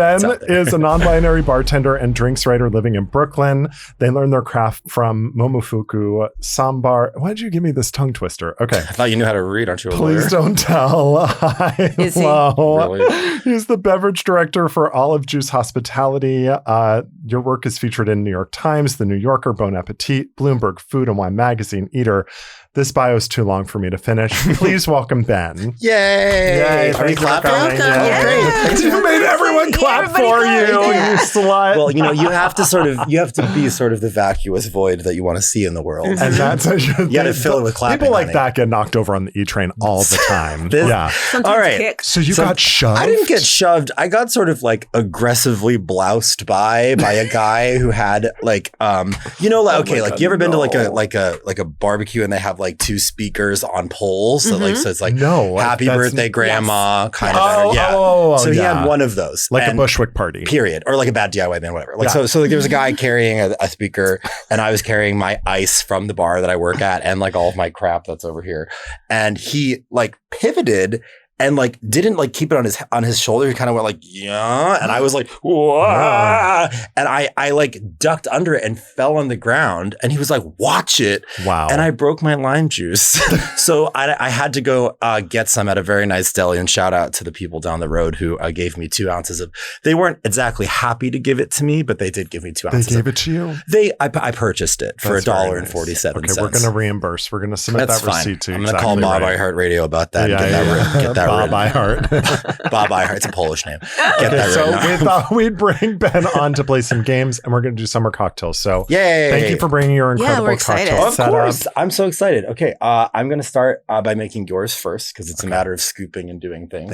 Ben is a non-binary bartender and drinks writer living in Brooklyn. They learned their craft from Momofuku Sambar. Why did you give me this tongue twister? Okay. I thought you knew how to read, aren't you? Please don't tell. Is he? Really? He's the beverage director for Olive Juice Hospitality. Your work is featured in New York Times, The New Yorker, Bon Appetit, Bloomberg Food and Wine Magazine, Eater. This bio is too long for me to finish. Please welcome Ben. Yay! Are we clapping? Yeah. Great. You made everyone clap for you, you slut. Well, you have to be sort of the vacuous void that you want to see in the world. And that's you got to fill it with clapping. People like that get knocked over on the E train all the time. Sometimes all right. kicked. So you got shoved? I didn't get shoved. I got sort of like aggressively bloused by a guy who had like you ever been to like a barbecue and they have like two speakers on poles, so it's like happy birthday grandma kind of energy. So he had one of those, like a Bushwick party, period, or like a bad DIY band, whatever. Like so like there was a guy carrying a speaker, and I was carrying my ice from the bar that I work at, and like all of my crap that's over here, and he like pivoted. And like didn't like keep it on his shoulder. He kind of went like, yeah. And I was like, whoa. And I like ducked under it and fell on the ground. And he was like, watch it. Wow. And I broke my lime juice. So I had to go get some at a very nice deli, and shout out to the people down the road who gave me 2 ounces of, they weren't exactly happy to give it to me, but they did give me 2 ounces. They gave it to you? I purchased it for $1.47. Okay, we're going to reimburse. We're going to submit that receipt to you. I'm going to call Bob iHeartRadio about that. Get that Bob iHeart. Bob iHeart. It's a Polish name. We thought we'd bring Ben on to play some games, and we're going to do summer cocktails. So yay! Thank you for bringing your incredible cocktail Of course. I'm so excited. Okay. I'm going to start by making yours first, because it's a matter of scooping and doing things.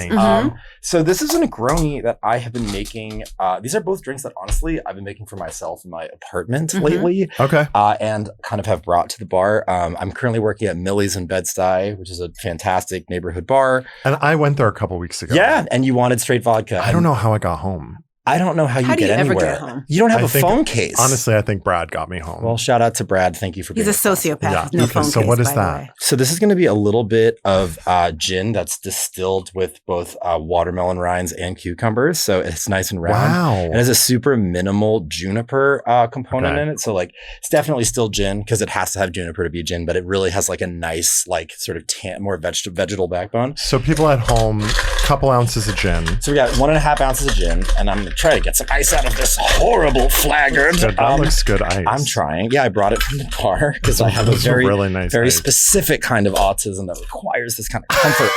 So this is a Negroni that I have been making. These are both drinks that honestly I've been making for myself in my apartment lately. Okay. And kind of have brought to the bar. I'm currently working at Millie's in Bed-Stuy, which is a fantastic neighborhood bar. And I went there a couple weeks ago. Yeah, and you wanted straight vodka. I don't know how I got home. I don't know how you get anywhere. Ever get home? You don't have a phone case. Honestly, I think Brad got me home. Well, shout out to Brad. Thank you for being He's a sociopath. With no phone so case, what is by that? the way. So this is going to be a little bit of gin that's distilled with both watermelon rinds and cucumbers. So it's nice and round. Wow. It has a super minimal juniper component in it. So like it's definitely still gin, because it has to have juniper to be gin, but it really has like a nice like sort of more vegetal backbone. So people at home, couple ounces of gin. So we got 1.5 ounces of gin, and I'm going to try to get some ice out of this horrible flaggard. That looks good ice. I'm trying. Yeah, I brought it from the bar because I have a really nice very ice. Specific kind of autism that requires this kind of comfort.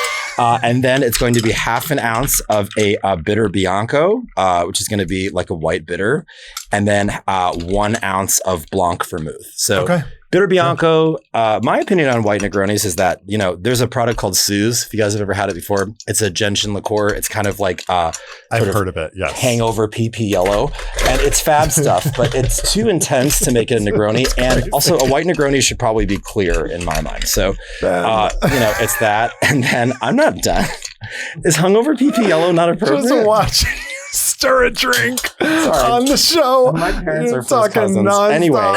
And then it's going to be 1/2 ounce of a bitter Bianco, which is going to be like a white bitter, and then 1 ounce of Blanc vermouth. So bitter Bianco, my opinion on white Negronis is that, there's a product called Suze. If you guys have ever had it before, it's a gentian liqueur. It's kind of like I've heard of it, yes. Hangover PP yellow. And it's fab stuff, but it's too intense to make it a Negroni. And also a white Negroni should probably be clear in my mind. So, it's that. And then I'm not done. Is hungover PP yellow not appropriate? Just watch stir a drink on the show. My parents are talking cousins. nonstop. Anyway,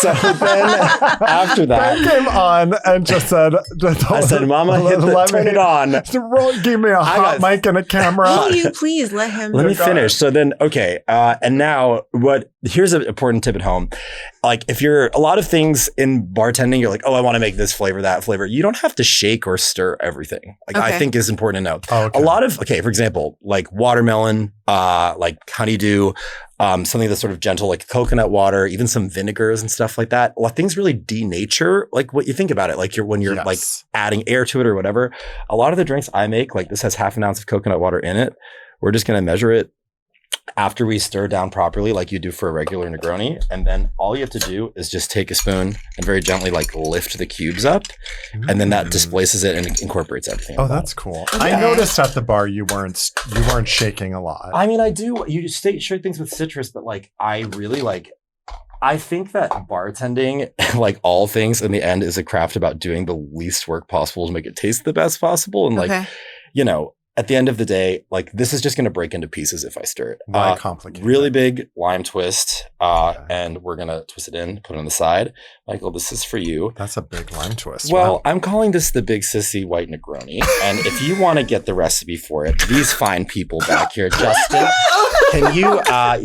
so then after that, Ben came on and just said, I said, Mama, turn it on. Give me a hot mic and a camera. Will you please let him? Let me finish. So then, okay. And now here's an important tip at home. Like if you're a lot of things in bartending, you're like, oh, I want to make this flavor, that flavor. You don't have to shake or stir everything. I think is important to know. A lot of, for example, like watermelon, like honeydew, something that's sort of gentle, like coconut water, even some vinegars and stuff like that. A lot of things really denature, like what you think about it. Like when you're like adding air to it or whatever. A lot of the drinks I make, like this has 1/2 ounce of coconut water in it. We're just going to measure it after we stir down properly, like you do for a regular Negroni. And then all you have to do is just take a spoon and very gently like lift the cubes up. And then that displaces it and incorporates everything. Oh, that's cool. I noticed at the bar you weren't shaking a lot. I mean, I do. You shake things with citrus, but like I really I think that bartending, like all things in the end, is a craft about doing the least work possible to make it taste the best possible. And at the end of the day, like this is just going to break into pieces if I stir it. Why complicate? Really big lime twist. And we're going to twist it in, put it on the side. Michael, this is for you. That's a big lime twist. Well, wow. I'm calling this the Big Sissy White Negroni. And if you want to get the recipe for it, these fine people back here, Justin Can you,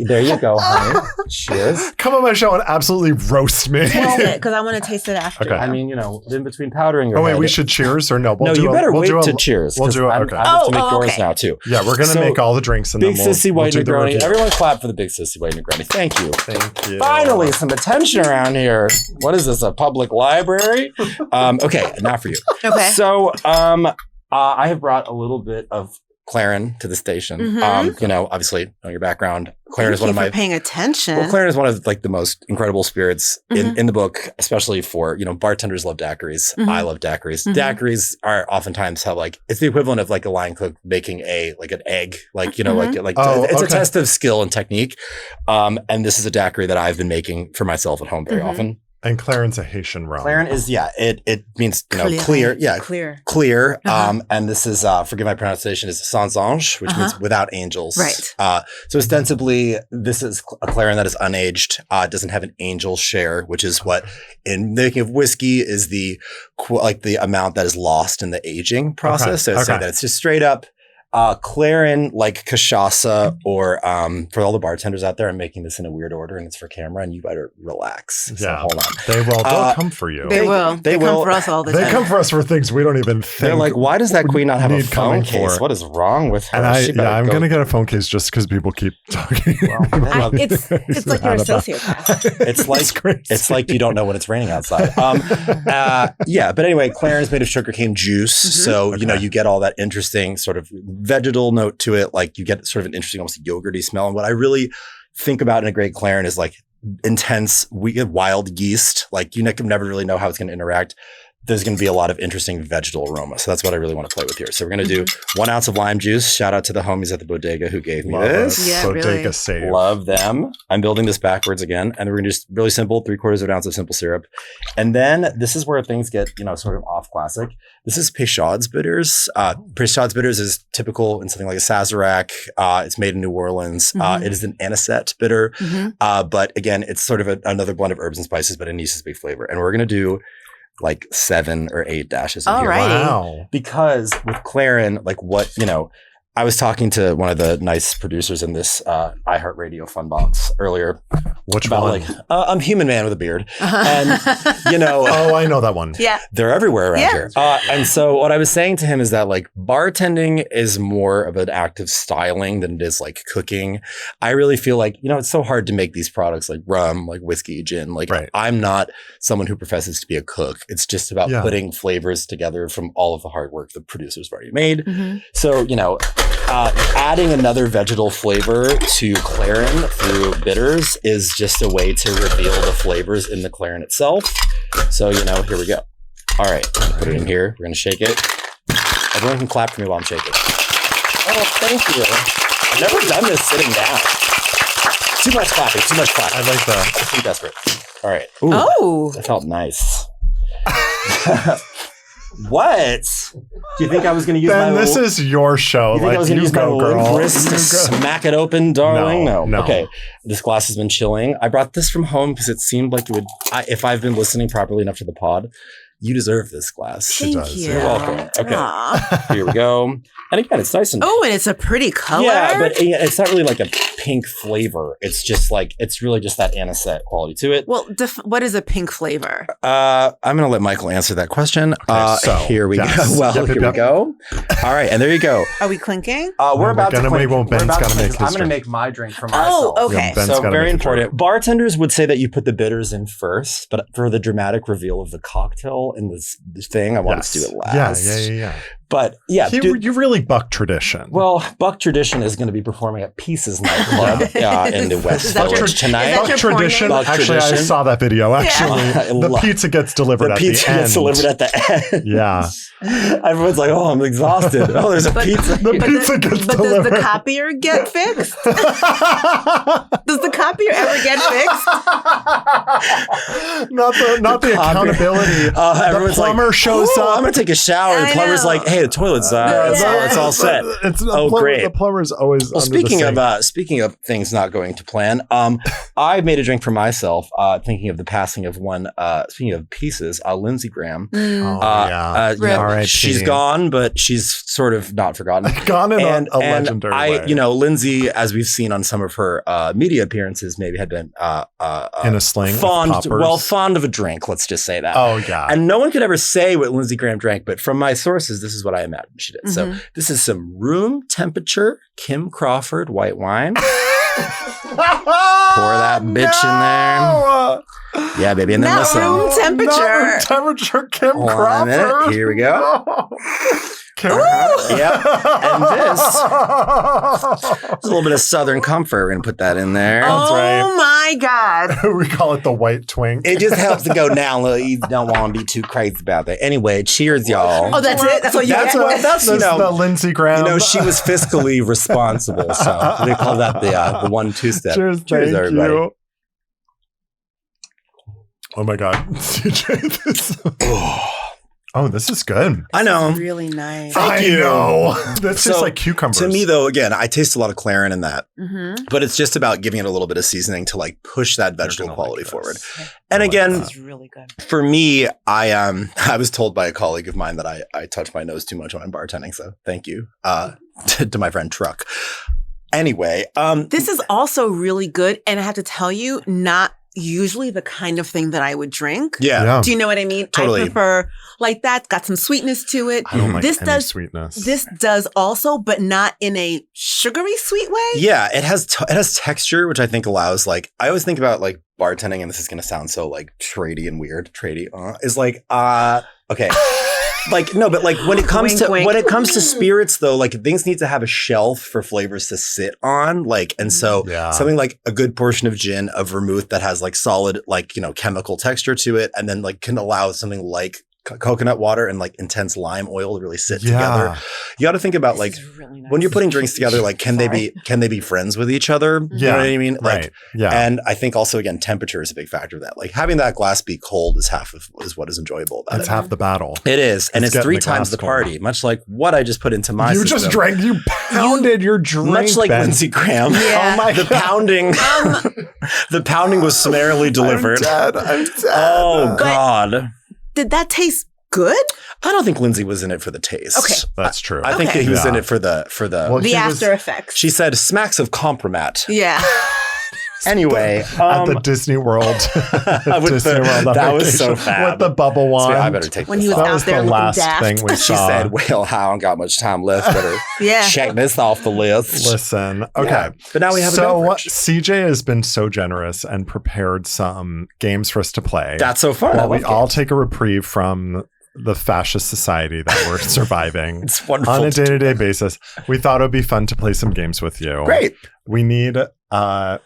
there you go, honey. Cheers. Come on my show and absolutely roast me. Taste it, because I want to taste it after. Okay. I mean, in between powdering your Oh, wait, head. we should cheers or no? No, you better wait to cheers. We'll do it. I Okay. have to make yours okay. now, too. Yeah, we're going to make all the drinks and Big then we'll Sissy White do the Negroni. review. Everyone clap for the Big Sissy White Negroni. Thank you. Thank you. Finally, some attention around here. What is this, a public library? Okay, now for you. Okay. So, I have brought a little bit of Claren to the station. Mhm. Obviously, know your background. Claren is Thank one of you my for paying attention. Well, Claren is one of like the most incredible spirits in the book, especially for, bartenders love daiquiris. Mhm. I love daiquiris. Mhm. Daiquiris are oftentimes have it's the equivalent of like a line cook baking an egg, it's a test of skill and technique. And this is a daiquiri that I've been making for myself at home very often. And Claren's a Haitian rum. Claren is, it means, clear. Yeah. Clear. And this is, forgive my pronunciation, is sans ange, which means without angels. Right. So ostensibly, this is a Claren that is unaged. It doesn't have an angel share, which is what in making of whiskey is the amount that is lost in the aging process. Okay. So it's saying that it's just straight up Claren, like cachaça, or for all the bartenders out there, I'm making this in a weird order and it's for camera, and you better relax. So hold on. They'll come for you. They will. They come for us all the time. They come for us for things we don't even think. They're like, why does that queen not have a phone case? For. What is wrong with her? And I'm going to get a phone case just because people keep talking. It's like you're a sociopath. It's like you don't know when it's raining outside. But anyway, Claren is made of sugarcane juice. So, you get all that interesting sort of vegetal note to it. Like you get sort of an interesting, almost yogurty smell. And what I really think about in a great Claren is like intense, wild yeast. Like you can never really know how it's going to interact. There's going to be a lot of interesting vegetal aroma. So that's what I really want to play with here. So we're going to do 1 ounce of lime juice. Shout out to the homies at the bodega who gave me this. Yeah, bodega really. save. Love them. I'm building this backwards again. And we're going to just really simple, 3/4 of an ounce of simple syrup. And then this is where things get, sort of off classic. This is Peychaud's bitters. Peychaud's bitters is typical in something like a Sazerac. It's made in New Orleans. It is an anisette bitter. But again, it's sort of another blend of herbs and spices, but it needs this big flavor. And we're going to do like 7 or 8 dashes in here. Wow. Because with Claren, I was talking to one of the nice producers in this iHeartRadio fun box earlier. Which about one? I'm Human Man with a Beard. And, Oh, I know that one. Yeah. They're everywhere around here. And so what I was saying to him is that bartending is more of an act of styling than it is like cooking. I really feel like, it's so hard to make these products like rum, like whiskey, gin. Right. I'm not someone who professes to be a cook. It's just about putting flavors together from all of the hard work the producers have already made. So, adding another vegetal flavor to Claren through bitters is just a way to reveal the flavors in the Claren itself. So, here we go. All right, put it in here. We're going to shake it. Everyone can clap for me while I'm shaking. Oh, thank you. I've never done this sitting down. Too much clapping. I like that. I'm too desperate. All right. Ooh, that felt nice. What? Do you think I was going to use Ben, this is your show. You think I was going to use my limp wrist to smack it open, darling? No. Okay. This glass has been chilling. I brought this from home because it seemed like it would, if I've been listening properly enough to the pod, you deserve this glass. Thank you. You're welcome. Okay. Here we go. And again, it's nice and... Oh, and it's a pretty color. Yeah, but it's not really like a pink flavor. It's just it's really just that anisette quality to it. Well, what is a pink flavor? I'm going to let Michael answer that question. So here we go. Well, here we go. All right, and there you go. Are we clinking? We're about to clink. Ben's got to make his I'm going to make my drink for myself. Oh, okay. Yeah, so very important. Bartenders would say that you put the bitters in first, but for the dramatic reveal of the cocktail in this thing, I want to do it last. Yeah. But yeah, you really buck tradition. Well, Buck Tradition is going to be performing at Pieces nightclub in the West Village tonight. Buck Tradition. Actually, I saw that video. Actually, the pizza gets delivered at the end. The pizza gets delivered at the end. Yeah. Everyone's like, "Oh, I'm exhausted." Oh, there's a pizza. The pizza gets delivered. Does the copier get fixed? Does the copier ever get fixed? Not the accountability. Everyone's the plumber like, shows up. I'm gonna take a shower. And the plumber's like, "Hey, the toilet's it's all set. Great. The plumber's always. Well, speaking of things not going to plan, I made a drink for myself. Thinking of the passing of one. Speaking of pieces, Lindsey Graham. She's gone, but she's sort of not forgotten. Gone in a legendary way. Lindsay, as we've seen on some of her media appearances, maybe had been in a sling, fond of a drink. Let's just say that. Oh yeah, and no one could ever say what Lindsey Graham drank, but from my sources, this is what I imagine she did. So this is some room temperature Kim Crawford white wine. Pour that bitch in there. Yeah, baby. And then listen. Room temperature Kim Crawford. A minute. Here we go. Yep. And this is a little bit of Southern comfort. We're going to put that in there. That's right. Oh my God. We call it the white twink. It just helps to go down. You don't want to be too crazy about that. Anyway, cheers, y'all. Oh, that's it? That's what you get? That's the Lindsey Graham. She was fiscally responsible. So they call that the 1-2 step. Cheers, everybody. You. Oh my God. CJ, this. Oh, this is good. I know. This is really nice. Thank you. That's just like cucumbers. To me, though, again, I taste a lot of claret in that. But it's just about giving it a little bit of seasoning to like push that vegetable quality forward. And again, it's really good. For me, I was told by a colleague of mine that I touch my nose too much when I'm bartending. So thank you to my friend Truck. Anyway. This is also really good. And I have to tell you, not usually the kind of thing that I would drink. Yeah. Do you know what I mean? Totally. I prefer like that. Got some sweetness to it. I don't like any sweetness. This does also, but not in a sugary sweet way. Yeah. It has texture, which I think allows like, I always think about like bartending, and this is going to sound so like tradey and weird. Tradey is like, okay. Like, no, but like when it comes to spirits though, like things need to have a shelf for flavors to sit on. Like, and so something like a good portion of gin, of vermouth that has like solid, like, chemical texture to it. And then like can allow something like coconut water and like intense lime oil to really sit together. You got to think about like really nice. When you're putting drinks together, like can they be friends with each other? You know what I mean? Like, right. Yeah. And I think also again, temperature is a big factor of that. Like having that glass be cold is is what is enjoyable about it. It's half the battle. It is. And it's 3 times the party, much like what I just put into my system. You just drank, you pounded your drink. Much like Lindsey Graham. Yeah. Oh my God. The pounding was summarily delivered. I'm dead. Oh God. Did that taste good? I don't think Lindsay was in it for the taste. Okay. That's true. I think that he was in it for the the after effects. She said smacks of compromat. Yeah. Anyway, at the Disney World. That was so fab. With the bubble wand. So I better take when this he was off. out was there the last daft. thing we She saw. said, well, I don't got much time left. Better check this off the list. Listen. Okay. Yeah. But now we have a So beverage. CJ has been so generous and prepared some games for us to play. That's so fun. While we all take a reprieve from the fascist society that we're surviving It's wonderful. on a day-to-day basis. We thought it would be fun to play some games with you. Great. We need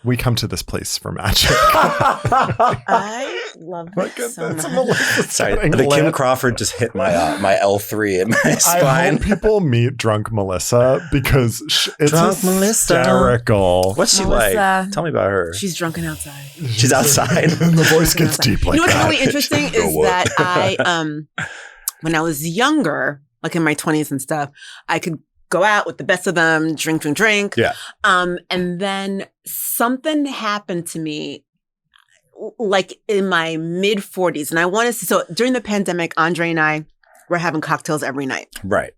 we come to this place for magic. I love this so much. Sorry, the Kim Crawford just hit my my L3 in my spine. I hope people meet drunk Melissa because it's Drunk hysterical. What's she Melissa. like? Tell me about her. She's drunken outside. She's outside. And the voice gets deep like You know what's that. really interesting is that I, when I was younger, like in my 20s and stuff, I could go out with the best of them, drink. Yeah. And then something happened to me like in my mid 40s. And I wanted to, so during the pandemic, Andre and I were having cocktails every night. Right.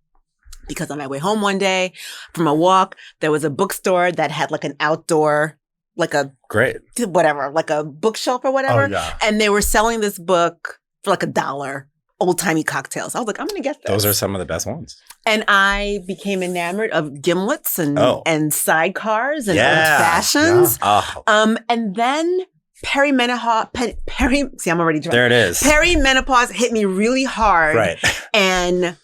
Because on my way home one day from a walk, there was a bookstore that had like an outdoor, like a, Great. whatever, like a bookshelf or whatever. Oh, yeah. And they were selling this book for like $1, old-timey cocktails. I was like, I'm going to get this. Those are some of the best ones. And I became enamored of gimlets and sidecars and Yeah. old fashions. Oh, And then see, I'm already drunk. there it is. Perimenopause hit me really hard. Right. And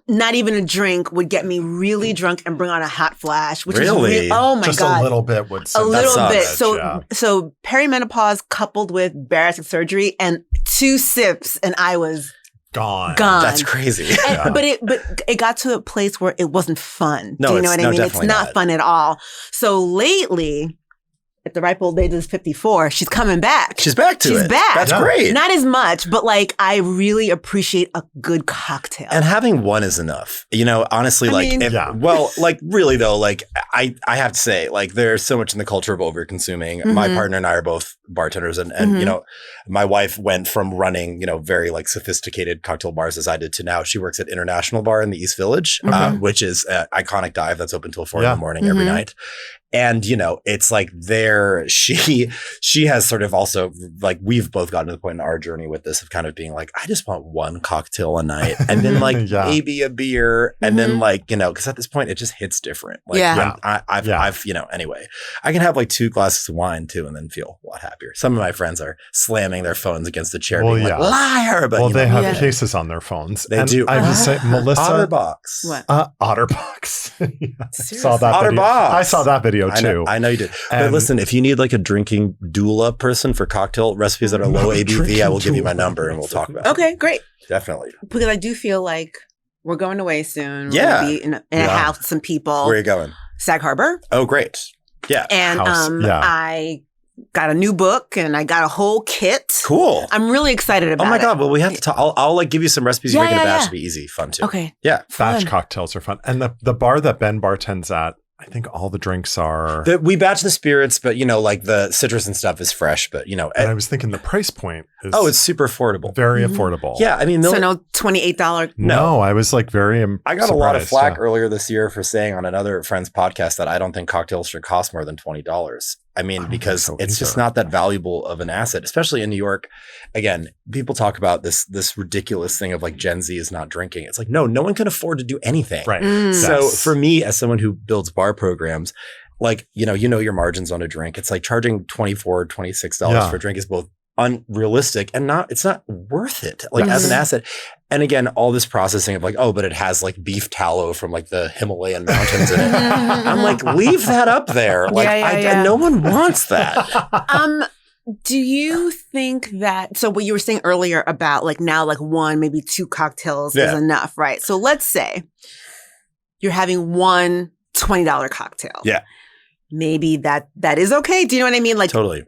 not even a drink would get me really drunk and bring on a hot flash, which Really? is oh my Just God. a little bit would A little sucks. bit. Yeah. So perimenopause coupled with bariatric surgery and 2 sips and I was Gone. That's crazy. And, but it got to a place where it wasn't fun. No, Do you know what I mean? It's definitely not fun at all. So lately, at the ripe old age of 54, she's coming back. She's back to it. She's back. That's great. Not as much, but like I really appreciate a good cocktail. And having one is enough. You know, honestly, well, like really though, like I have to say, like there's so much in the culture of over consuming. My partner and I are both bartenders and you know, my wife went from running, you know, very like sophisticated cocktail bars as I did to now she works at International Bar in the East Village, which is an iconic dive that's open till 4 a.m. every night. And, you know, it's like there, she has sort of also like, we've both gotten to the point in our journey with this of kind of being like, I just want one cocktail a night and then like maybe a beer. And then like, you know, cause at this point it just hits different. Like I've, you know, anyway, I can have like 2 glasses of wine too and then feel a lot happier. Some of my friends are slamming their phones against the chair being like, liar. But they have cases on their phones. They do. I would say, Mélissa. Otterbox. What? Otterbox. Saw that video. Otterbox. I saw that video too. I know you did. But listen, if you need like a drinking doula person for cocktail recipes that are low ABV, I will give you my number and we'll talk about it. Okay, great. Definitely. Because I do feel like we're going away soon. We're Yeah. gonna be in a house with some people. Where are you going? Sag Harbor. Oh, great. Yeah. And I got a new book and I got a whole kit. Cool. I'm really excited about it. Oh my God. Well, we have to talk. I'll like give you some recipes. You make in a batch to be easy. Fun too. Okay. Yeah. Batch cocktails are fun. And the bar that Ben bartends at, I think all the drinks are... We batch the spirits, but, you know, like the citrus and stuff is fresh, but, you know... And I was thinking the price point is... Oh, it's super affordable. Very affordable. Yeah, I mean... So no $28... No, I was like very I got a lot of flack earlier this year for saying on another friend's podcast that I don't think cocktails should cost more than $20. I mean, because it's just not that valuable of an asset, especially in New York. Again, people talk about this ridiculous thing of like Gen Z is not drinking. It's like, no one can afford to do anything. Right. So for me, as someone who builds bar programs, like, you know your margins on a drink. It's like charging $24, $26 for a drink is both unrealistic and it's not worth it like as an asset. And again, all this processing of like, oh, but it has like beef tallow from like the Himalayan mountains in it. I'm like, leave that up there. Like no one wants that. Do you think that, so what you were saying earlier about like now like 1, maybe 2 cocktails is enough, right? So let's say you're having one $20 cocktail. Yeah. Maybe that is okay. Do you know what I mean? Like totally.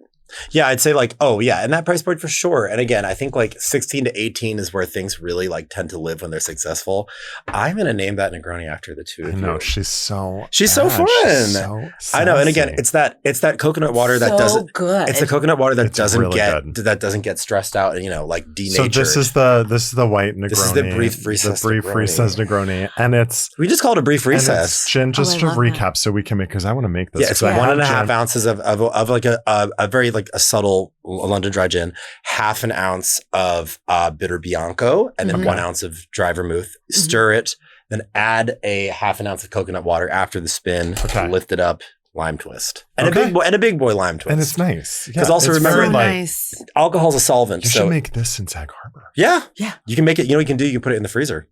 Yeah, I'd say like, oh yeah, and that price point for sure. And again, I think like 16 to 18 is where things really like tend to live when they're successful. I'm going to name that Negroni after the two of you. I know, she's so fun. She's so I know, and again, it's that coconut water that doesn't good. It's the coconut water that doesn't really get stressed out and, you know, like denatured. So this is the white Negroni. This is the brief recess. The brief recess Negroni, and we just call it a brief recess. Gin, just to recap, so we can make, because I want to make this. Yeah, it's 1.5 ounces of like a very like a subtle London dry gin, 1/2 ounce of bitter Bianco, and then 1 ounce of dry vermouth. Stir it, then add a 1/2 ounce of coconut water after the spin. Lift it up. Lime twist and a big boy lime twist, and it's nice because also remember, like alcohol's a solvent. You should make this in Sag Harbor. Yeah, you can make it. You know what you can do? You can put it in the freezer.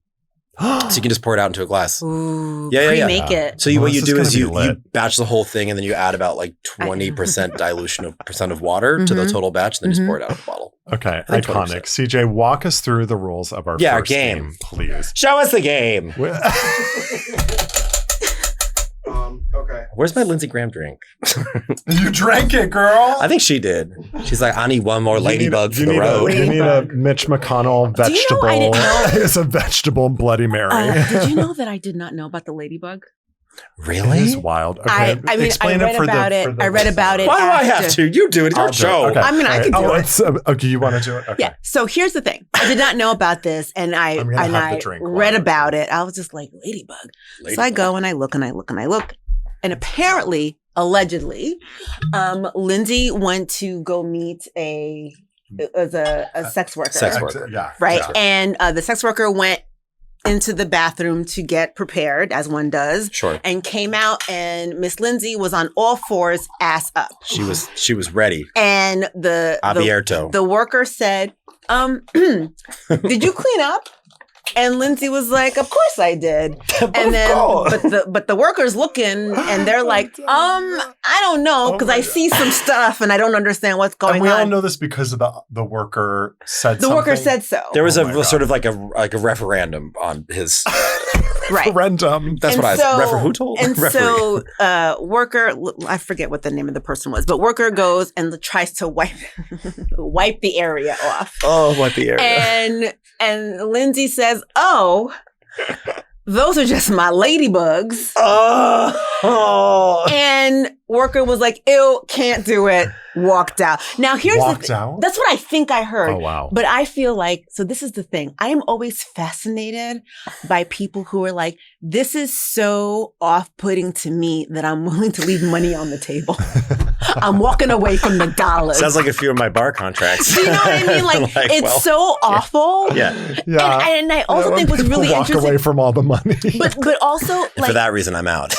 So you can just pour it out into a glass. Ooh, make it. So what you do is you batch the whole thing and then you add about like 20% dilution of percent of water to the total batch and then just pour it out of the bottle. Okay, iconic. 20%. CJ, walk us through the rules of our first game, please. Show us the game. Okay. Where's my Lindsey Graham drink? You drank it, girl. I think she did. She's like, I need one more ladybug for the road. You need a Mitch McConnell vegetable. I didn't know? It's a vegetable Bloody Mary. Did you know that I did not know about the ladybug? Really? It is wild. Okay, I mean, I read about it. Why do I have to? You do it. It's your show. Okay. I mean, I can do it. Okay, you want to do it? Okay. Yeah. So here's the thing. I did not know about this, and I read about it. I was just like, ladybug. So I go and I look and I look and I look. And apparently, allegedly, Lindsay went to go meet a sex worker. Sex worker. Yeah. Right. Yeah. And the sex worker went into the bathroom to get prepared, as one does. Sure. And came out, and Miss Lindsay was on all fours, ass up. She was ready. And the worker said, did you clean up? And Lindsay was like, of course I did. And then, but the worker's looking and they're like, I don't know, because I see some stuff and I don't understand what's going on. And we all know this because of the worker said something. The worker said so. There was a sort of like a referendum on his referendum. That's what I said. Who told? And so worker, I forget what the name of the person was, but worker goes and tries to wipe the area off. Oh, wipe the area. And Lindsay says, "Oh, those are just my ladybugs." And worker was like, "Ew, can't do it." Walked out. Now here's out? That's what I think I heard. Oh, wow. But I feel like, so this is the thing. I am always fascinated by people who are like, this is so off-putting to me that I'm willing to leave money on the table. I'm walking away from the dollars. Sounds like a few of my bar contracts. Do you know what I mean? Like, it's so awful. Yeah. And I also think what's really walk interesting. Away from all the money. But also, like, for that reason, I'm out.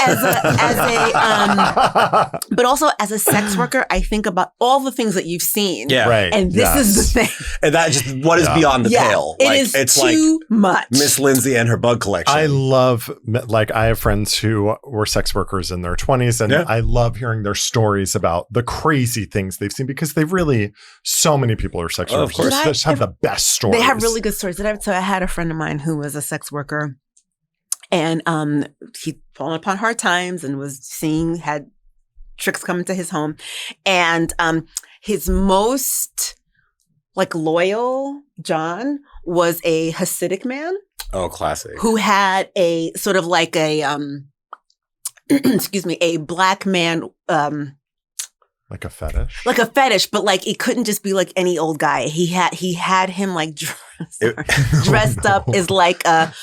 But also as a sex worker, I think about all the things that you've seen. Yeah. Right. And this is the thing. And that just, what is beyond the pale? It's too much. Miss Lindsay and her bug collection. I love, I have friends who were sex workers in their 20s, and I love hearing their stories about the crazy things they've seen, because so many people are sex workers. Of course. They just have the best stories. They have really good stories. So I had a friend of mine who was a sex worker, and he'd fallen upon hard times and had tricks come into his home. And his most loyal John was a Hasidic man. Oh, classic. Who had a sort of like a a black man like a fetish. Like a fetish, but it couldn't just be like any old guy. He had him dressed up as like a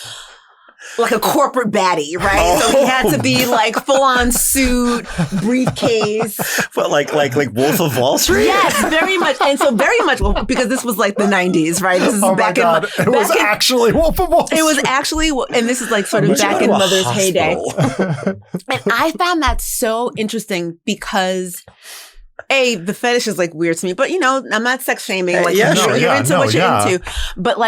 corporate baddie, right? Oh. So he had to be full on suit, briefcase. But like Wolf of Wall Street? Yes, very much. And so very much, because this was the 90s, right? This is it was actually Wolf of Wall Street. It was actually, and this is sort of back in Mother's heyday. And I found that so interesting because the fetish is weird to me, but I'm not sex shaming. You're into what you're into. But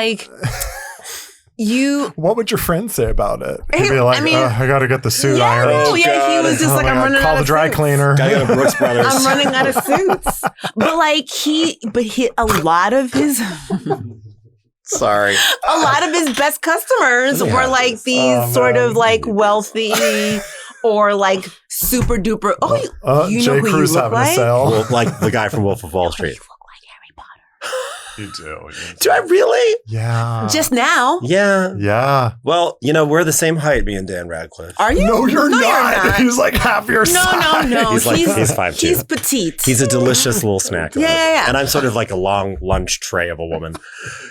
what would your friend say about it? He'd be like, I got to get the suit ironed. Oh, yeah, he was just I'm running out of suits. Call the dry cleaner. Gotta go to Brooks Brothers. I'm running out of suits. But a lot of his... Sorry. A lot of his best customers were these sort of wealthy or super duper. You know who you look like? Well, like the guy from Wolf of Wall Street. You do. Do I really? Yeah. Just now. Yeah. Yeah. Well, we're the same height, me and Dan Radcliffe. Are you? No, you're not. He's half your size. No. He's 5'2". He's petite. He's a delicious little snack. Yeah. And I'm sort of a long lunch tray of a woman.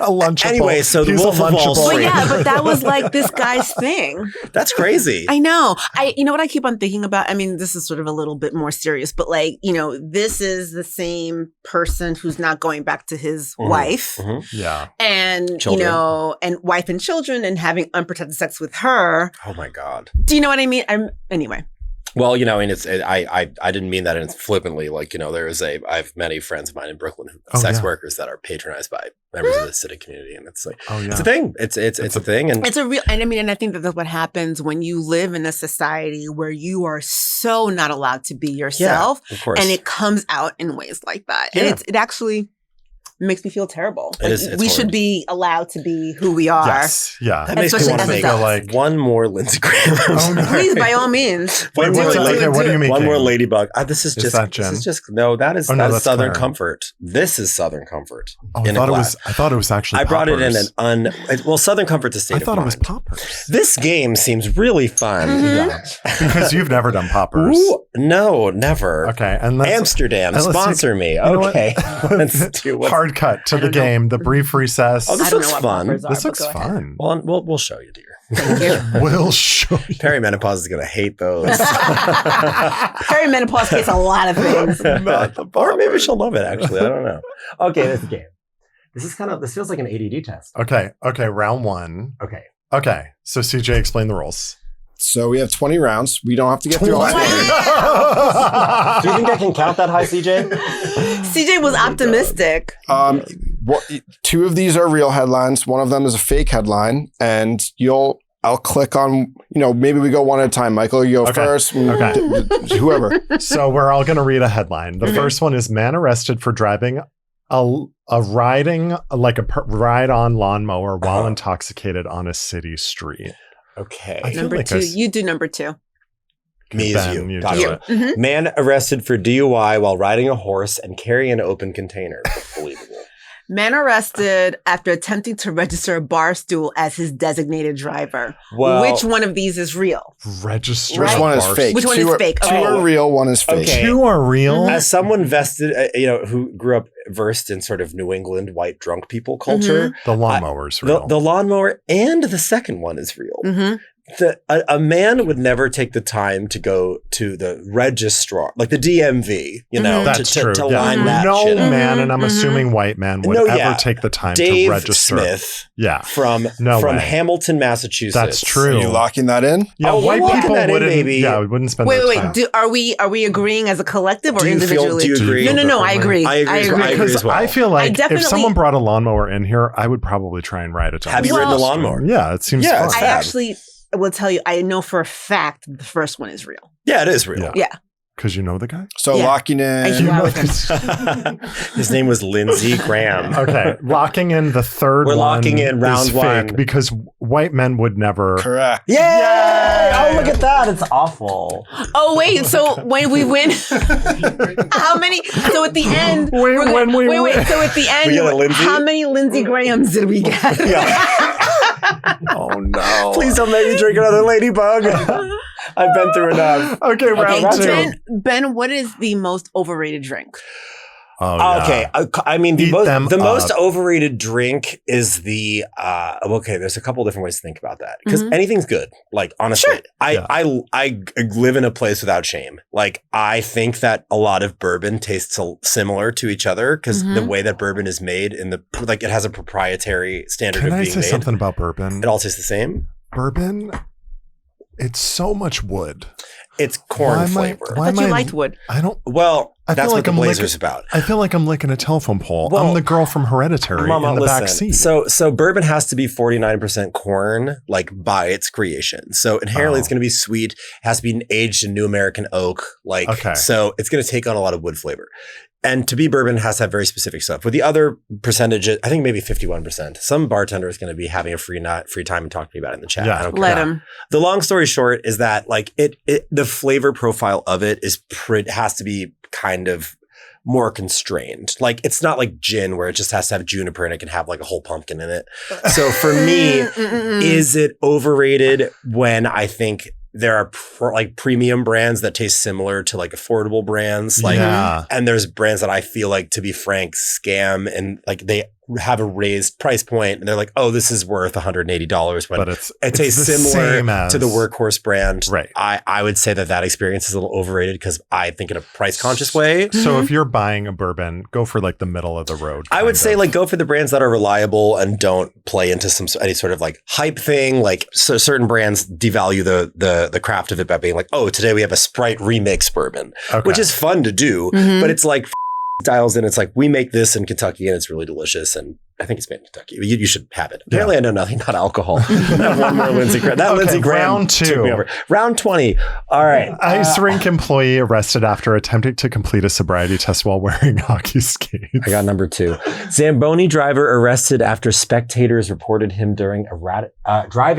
A lunchable. Anyway, so the Wolf of Wall Street. Well, yeah, but that was this guy's thing. That's crazy. I know. You know what I keep on thinking about? I mean, this is sort of a little bit more serious, but this is the same person who's not going back to his wife. Mm-hmm. Yeah. And, children. And wife and children and having unprotected sex with her. Oh my God. Do you know what I mean? Anyway. Well, I didn't mean that flippantly. I have many friends of mine in Brooklyn, sex workers that are patronized by members of the Hasidic community. And it's it's a thing. It's a thing. And it's a real, and I think that's what happens when you live in a society where you are so not allowed to be yourself. Yeah, of course. And it comes out in ways like that. Yeah. And it actually makes me feel terrible. We should be allowed to be who we are. Yes. Yeah. That makes me want to make one more Lindsey Graham. Please, by all means. What do you mean? One more ladybug. This is just that is Southern Comfort. This is Southern Comfort. Oh, I thought it was actually I brought poppers. it in Southern Comfort's a state of mind. I thought it was poppers. This game seems really fun. Yeah. Because you've never done poppers. Ooh, no, never. Okay. And Amsterdam, sponsor me. Okay. Let's do it. Hard cut to the game, the brief recess. Oh, this looks fun. This looks fun. Well, we'll show you, dear. Thank you. We'll show you. Perimenopause is going to hate those. Perimenopause hates a lot of things. Or maybe she'll love it, actually. I don't know. Okay, this game. This feels like an ADD test. Okay, round one. Okay, so CJ, explain the rules. So we have 20 rounds. We don't have to get through all 20. Do you think I can count that high, CJ? CJ was optimistic. Two of these are real headlines. One of them is a fake headline. And I'll click on, maybe we go one at a time. Michael, you go first. Whoever. So we're all going to read a headline. The first one is man arrested for driving a ride-on lawnmower while intoxicated on a city street. Okay. Number like 2. You do number 2. Me as you. Gotcha. Mm-hmm. Man arrested for DUI while riding a horse and carrying an open container. Believable. Man arrested after attempting to register a bar stool as his designated driver. Well, which one of these is real? Register. Which one is fake? Which one is fake? 2 are real, 1 is fake. Okay. 2 are real? As someone vested, who grew up versed in sort of New England white drunk people culture. The lawnmower's real. The lawnmower and the second one is real. Mm-hmm. A man would never take the time to go to the registrar, like the DMV, That's true. to line that no shit up. man, and I'm assuming white man would ever take the time Dave to register. Smith, from Hamilton, Massachusetts. That's true. Are you locking that in? Yeah, white people wouldn't. Baby. Yeah, we wouldn't spend. Wait. Are we agreeing as a collective or individually? Do you agree? No. I agree. I agree Because as well. I feel like if someone brought a lawnmower in here, I would probably try and ride it. Have you ridden a lawnmower? Yeah, it seems. fun. I actually will tell you, I know for a fact the first one is real. Yeah, it is real. Yeah. Because you know the guy? So locking in. His name was Lindsey Graham. Okay. Locking in the third one. We're locking in round 1. Because white men would never. Correct. Yay! Oh, look at that. It's awful. Oh, wait. So when we win, how many? So at the end. Wait. So at the end, how many Lindsey Grahams did we get? Oh, no. Please don't make me drink another ladybug. I've been through enough. Okay, round 2. Ben, what is the most overrated drink? Oh, yeah. Okay. I mean, the most overrated drink is the, there's a couple different ways to think about that. Because anything's good. Like, honestly, sure. I live in a place without shame. Like, I think that a lot of bourbon tastes similar to each other because the way that bourbon is made it has a proprietary standard of being made. Can I say something about bourbon? It all tastes the same. Bourbon, it's so much wood. It's corn flavor. I thought you liked wood. I don't. Well, that's what the Blazer's about. I feel like I'm licking a telephone pole. I'm the girl from Hereditary Mama, in the backseat. So bourbon has to be 49% corn, like by its creation. So inherently, it's going to be sweet. It has to be aged in New American oak. So it's going to take on a lot of wood flavor. And to be bourbon, it has to have very specific stuff. With the other percentages, I think maybe 51%. Some bartender is going to be having a free time and talk to me about it in the chat. Yeah. I don't Let care. him. The long story short is that the flavor profile of it has to be kind of more constrained. Like, it's not like gin where it just has to have juniper and it can have like a whole pumpkin in it. So for me, is it overrated when I think there are premium brands that taste similar to like affordable brands, and there's brands that I feel like, to be frank, scam and like they have a raised price point and they're like, oh, this is worth $180 when it tastes similar to the workhorse brand. Right. I would say that experience is a little overrated because I think in a price conscious way. So if you're buying a bourbon, go for like the middle of the road. I would say go for the brands that are reliable and don't play into any sort of like hype thing. Like, so certain brands devalue the craft of it by being like, oh, today we have a Sprite remix bourbon, which is fun to do, but it's like dials in. It's like, we make this in Kentucky and it's really delicious. And I think it's made in Kentucky. You should have it. Apparently, I know nothing about alcohol. One more Lindsey Graham. Lindsey Graham round 2. took me over. Round 20. All right. Ice rink employee arrested after attempting to complete a sobriety test while wearing hockey skates. I got number 2. Zamboni driver arrested after spectators reported him driving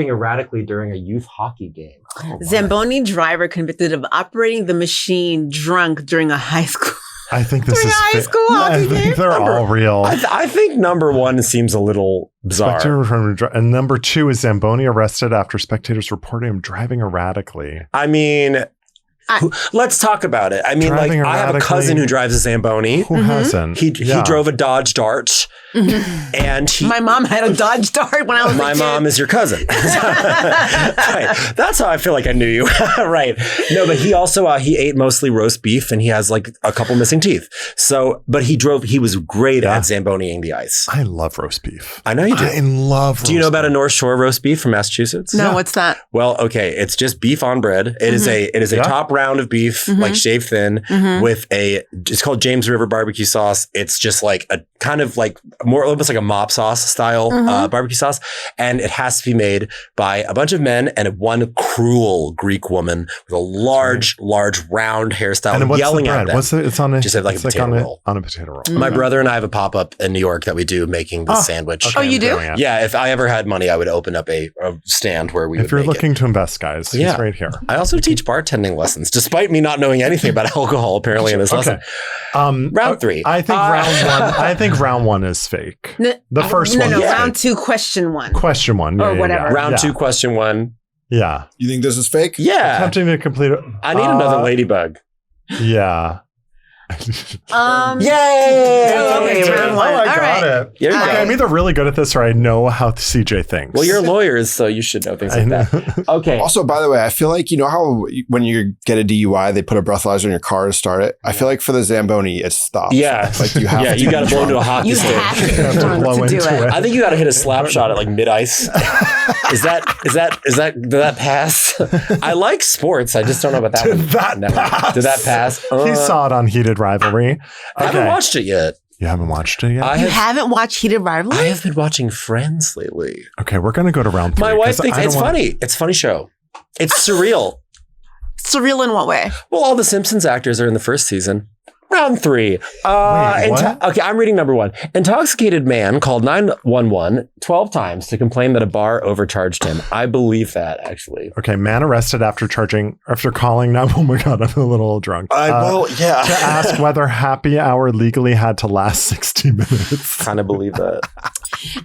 erratically during a youth hockey game. Oh, Zamboni driver convicted of operating the machine drunk during a high school. I think this is high school hockey game. I think they're all real. I think number 1 seems a little bizarre. And number 2 is Zamboni arrested after spectators reported him driving erratically. I mean, let's talk about it. I mean, I have a cousin who drives a Zamboni. Who hasn't? He drove a Dodge Dart. And my mom had a Dodge Dart when I was my mom is your cousin. Right. That's how I feel like I knew you. Right. No, but he also he ate mostly roast beef and he has like a couple missing teeth. So, but he was great at Zamboniing the ice. I love roast beef. I know you do. I love roast Do you know about a North Shore roast beef from Massachusetts? No, what's that? Well, okay, it's just beef on bread. It is a top round of beef, like shaved thin, with it's called James River barbecue sauce. It's just like a kind of like more almost like a mop sauce style barbecue sauce. And it has to be made by a bunch of men and one cruel Greek woman with a large round hairstyle and yelling at them. It's on a, just like a potato roll. On a potato roll. My brother and I have a pop-up in New York that we do making this sandwich. Okay, you do? Yeah. If I ever had money, I would open up a stand where we would. If you're looking to invest, guys, he's right here. I also teach bartending lessons, despite me not knowing anything about alcohol. Apparently, in this lesson. Round 3. I think round 1. I think round 1 is fake. The first one. No. Round 2, question 1. Question 1, or whatever. Yeah. Round 2, question 1. Yeah. You think this is fake? Yeah. Attempting to complete it. I need another ladybug. Yeah. Yay! Okay, round 1. I got it. Okay, I'm either really good at this or I know how CJ thinks. Well, you're lawyers, so you should know things like that. Okay. Also, by the way, I feel like, you know how when you get a DUI, they put a breathalyzer in your car to start it? I feel like for the Zamboni, it stops. Yeah. Like you have you got to blow into a hockey stick. You have to do it. I think you got to hit a slap shot at like mid-ice. Did that pass? I like sports. I just don't know about that one. Did that pass? He saw it on Heated Rivalry. I haven't watched it yet. You haven't watched it yet? You haven't watched Heated Rivalry? I have been watching Friends lately. Okay, we're going to go to round 3. My wife thinks it's funny. It's a funny show. It's surreal. Surreal in what way? Well, all the Simpsons actors are in the first season. Round 3. Wait, what? Okay, I'm reading number 1. Intoxicated man called 911 12 times to complain that a bar overcharged him. I believe that, actually. Okay, man arrested after calling now. Oh my God, I'm a little drunk. To ask whether happy hour legally had to last 60 minutes. Kind of believe that.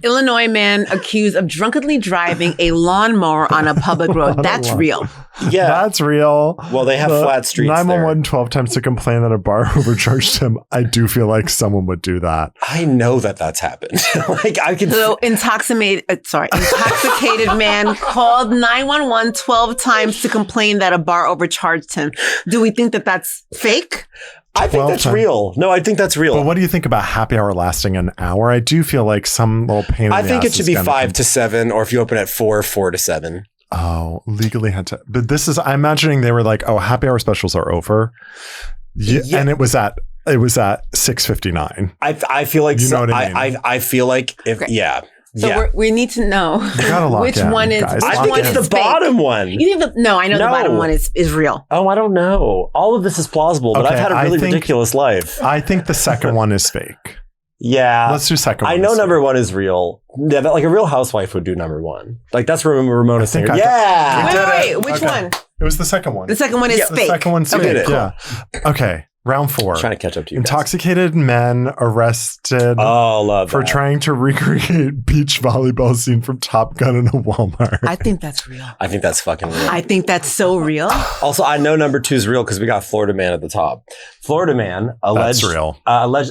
Illinois man accused of drunkenly driving a lawnmower on a public road. That's real. Yeah. That's real. Well, they have flat streets 911 12 times to complain that a bar overcharged him. I do feel like someone would do that. I know that's happened. Like I can. So intoxicated man called 911 12 times to complain that a bar overcharged him. Do we think that that's fake? I think that's real. No, I think that's real. But what do you think about happy hour lasting an hour? I do feel like some little pain in the ass. I think it should be 5 to 7, or if you open at 4 to 7. Oh, legally had to. But this is, I'm imagining they were like, oh, happy hour specials are over. Yeah. And it was at 6:59. I feel like, you know what I mean? I feel like So we need to know which one is. I think it's the bottom one. You think no, I know the bottom one is real. Oh, I don't know. All of this is plausible, but I've had a really ridiculous life. I think the second one is fake. Yeah. Let's do second one. I know number 1 is real. Yeah, like a real housewife would do number 1. Like that's where Ramona Singer. Wait, which one? It was the second one. The second one is fake. The second one's fake. Cool. Yeah. Okay. Round 4. I'm trying to catch up to you. Intoxicated men arrested for trying to recreate beach volleyball scene from Top Gun in a Walmart. I think that's real. I think that's fucking real. I think that's so real. Also, I know number 2 is real because we got Florida man at the top. Florida man alleged. That's real.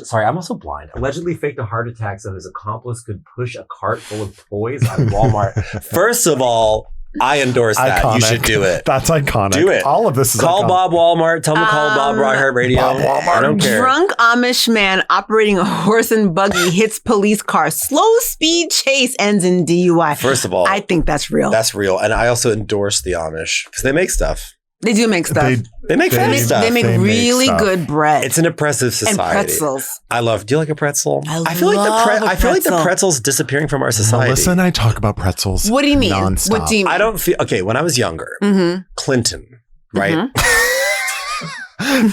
Sorry, I'm also blind. Allegedly faked a heart attack so his accomplice could push a cart full of toys on Walmart. First of all, I endorse that. Iconic. You should do it. That's iconic. Do it. All of this is Call iconic. Bob Walmart. Tell him to call Bob iHeartRadio. Bob Walmart. I don't care. Drunk Amish man operating a horse and buggy hits police car. Slow speed chase ends in DUI. First of all, I think that's real. That's real. And I also endorse the Amish because they make stuff. They do make stuff. They make funny stuff. They make really good bread. It's an oppressive society. And pretzels. I love. Do you like a pretzel? I feel like the pretzel's disappearing from our society. Mélissa and I talk about pretzels. What do you mean? Nonstop. What do you mean? I don't feel okay. When I was younger, Clinton, right?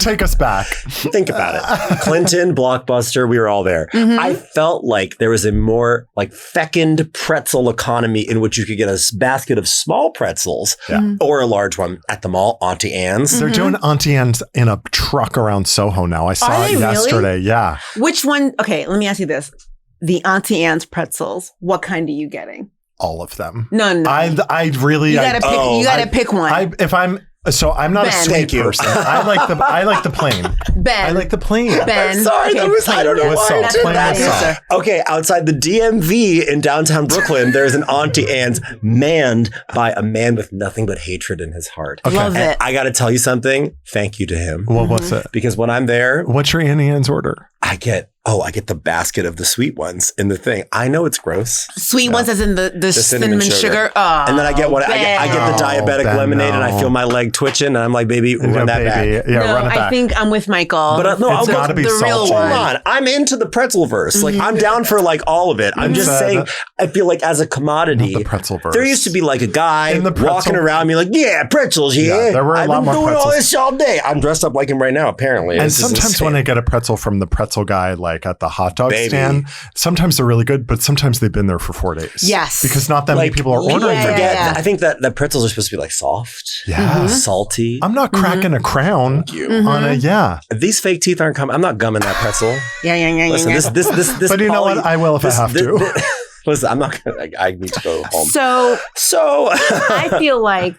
Take us back. Think about it. Clinton, Blockbuster, we were all there. I felt like there was a more like fecund pretzel economy in which you could get a basket of small pretzels or a large one at the mall, Auntie Anne's. They're doing Auntie Anne's in a truck around Soho now. I saw it yesterday. Really? Yeah. Which one? Okay, let me ask you this. The Auntie Anne's pretzels, what kind are you getting? All of them. No. I really... You gotta pick one. I'm not a sweet person. I like the plain. I like the plain. Ben. Sorry, I don't know why I did that. Answer. Okay, outside the DMV in downtown Brooklyn, there's an Auntie Anne's manned by a man with nothing but hatred in his heart. Okay. Love it. I got to tell you something. Thank you to him. Well, what's it? Because when I'm there... What's your Auntie Anne's order? I get I get the basket of the sweet ones in the thing. I know it's gross. Sweet ones as in the cinnamon sugar. Oh, and then I get I get the diabetic lemonade and I feel my leg twitching and I'm like, baby, run that back. Yeah, run it back. I think I'm with Michael. But it's got to be the real one. Hold on. I'm into the pretzel verse. Like I'm down for like all of it. I'm just saying, I feel like as a commodity, the pretzel verse. There used to be like a guy walking around me like, yeah, pretzels, yeah. There were a lot more pretzels. I've been doing all this all day. I'm dressed up like him right now, apparently. And sometimes when I get a pretzel from the pretzel guy, like at the hot dog stand, sometimes they're really good, but sometimes they've been there for 4 days. Yes. Because not that many people are ordering them. I think that pretzels are supposed to be like soft. Yeah. Salty. I'm not cracking a crown on a, These fake teeth aren't coming. I'm not gumming that pretzel. Yeah. Listen, this but you know what? I will if I have to. Listen, I'm not gonna, I need to go home. So I feel like,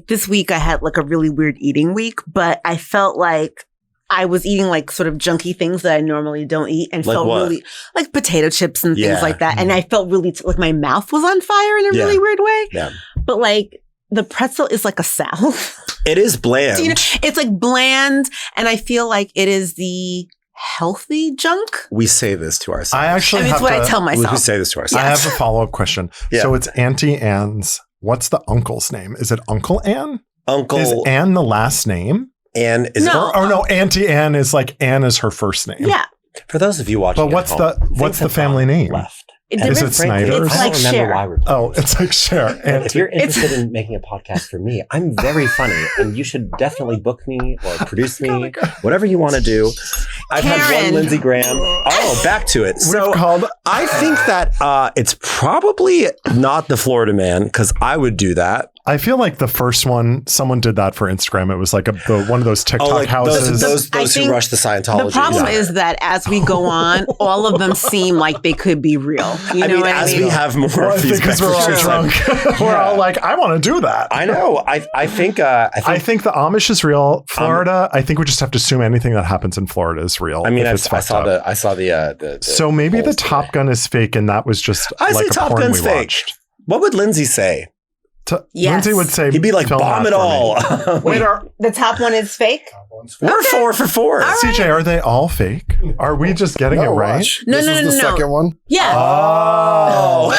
this week I had like a really weird eating week, but I felt like I was eating like sort of junky things that I normally don't eat and felt really like potato chips and things like that. And I felt really like my mouth was on fire in a really weird way. Yeah. But like the pretzel is like a salve. It is bland. It's like bland. And I feel like it is the healthy junk. We say this to ourselves. I actually it's what I tell myself. We say this to ourselves. I have a follow-up question. Yeah. So it's Auntie Anne's. What's the uncle's name? Is it Uncle Anne? Is Anne the last name? Anne is no. Or no, Auntie Anne is like Anne is her first name. Yeah. For those of you watching, but what's the family name? Left. Is it Snyder's? It's like Cher. Oh, it's like Cher. If you're interested in making a podcast for me, I'm very funny, and you should definitely book me or produce me, whatever you want to do. I've had one Lindsey Graham. Oh, back to it. So I think that it's probably not the Florida Man, because I would do that. I feel like the first one, someone did that for Instagram. It was like one of those TikTok houses. Those who rush the Scientology. The problem is that as we go on, all of them seem like they could be real. You know what I mean? As we have more of these because we're all drunk. We're all like, I want to do that. I know. I think the Amish is real. Florida, I think we just have to assume anything that happens in Florida is real. I mean, I saw the so maybe the Top Gun is fake, and that was just like a Top porn Gun's we fake. watched. What would Lindsay say? Lindsay would say, he'd be like, bomb it all. Wait, the top one is fake? We're 4 for 4. Right. CJ, are they all fake? Are we just getting it right? No, this is the second one? Yeah. Oh.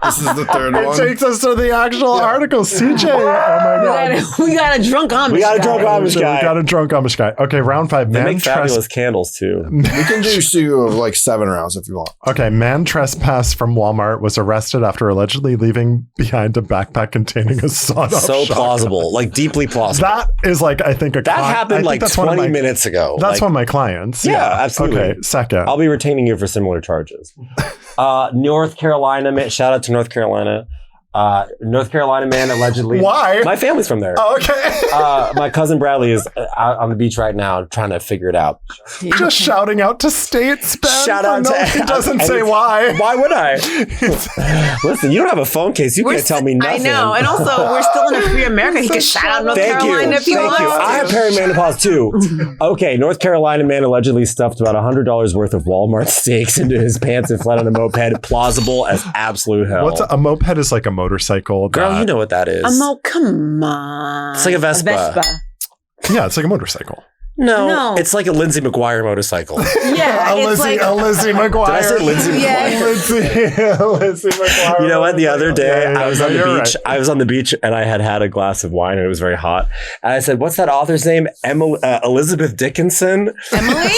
This is the third one. It takes us to the actual article. CJ, oh my God. We got a drunk Amish guy. We got a drunk Amish guy. Okay, round 5. They make fabulous candles too. We can do like 7 rounds if you want. Okay, man trespassed from Walmart was arrested after allegedly leaving behind a backpack containing a sawed-off shotgun. Plausible, like deeply plausible. That is like, I think that happened like 20 minutes ago. That's one of my clients. Yeah, absolutely. Okay, second. I'll be retaining you for similar charges. North Carolina, shout out to North Carolina. North Carolina man allegedly. Why? My family's from there. Oh, okay. My cousin Bradley is out on the beach right now trying to figure it out. Just shouting out to states, Ben. Shout out to he doesn't say why. Why would I? Listen, you don't have a phone case. You can't tell me nothing. I know. And also, we're still in a free America. He can shout out North Carolina if he wants. Thank you. I have perimenopause too. Okay, North Carolina man allegedly stuffed about $100 worth of Walmart steaks into his pants and fled on a moped. Plausible as absolute hell. What's a moped? Is like a motorcycle. Girl, you know what that is. Come on. It's like a Vespa. Yeah, it's like a motorcycle. No, it's like a Lindsay McGuire motorcycle. Yeah, a Lizzie McGuire. Did I say Lindsay McGuire? Lindsay McGuire. You know what? The other day I was on the beach. Right. I was on the beach and I had a glass of wine and it was very hot. And I said, "What's that author's name? Elizabeth Dickinson." Emily.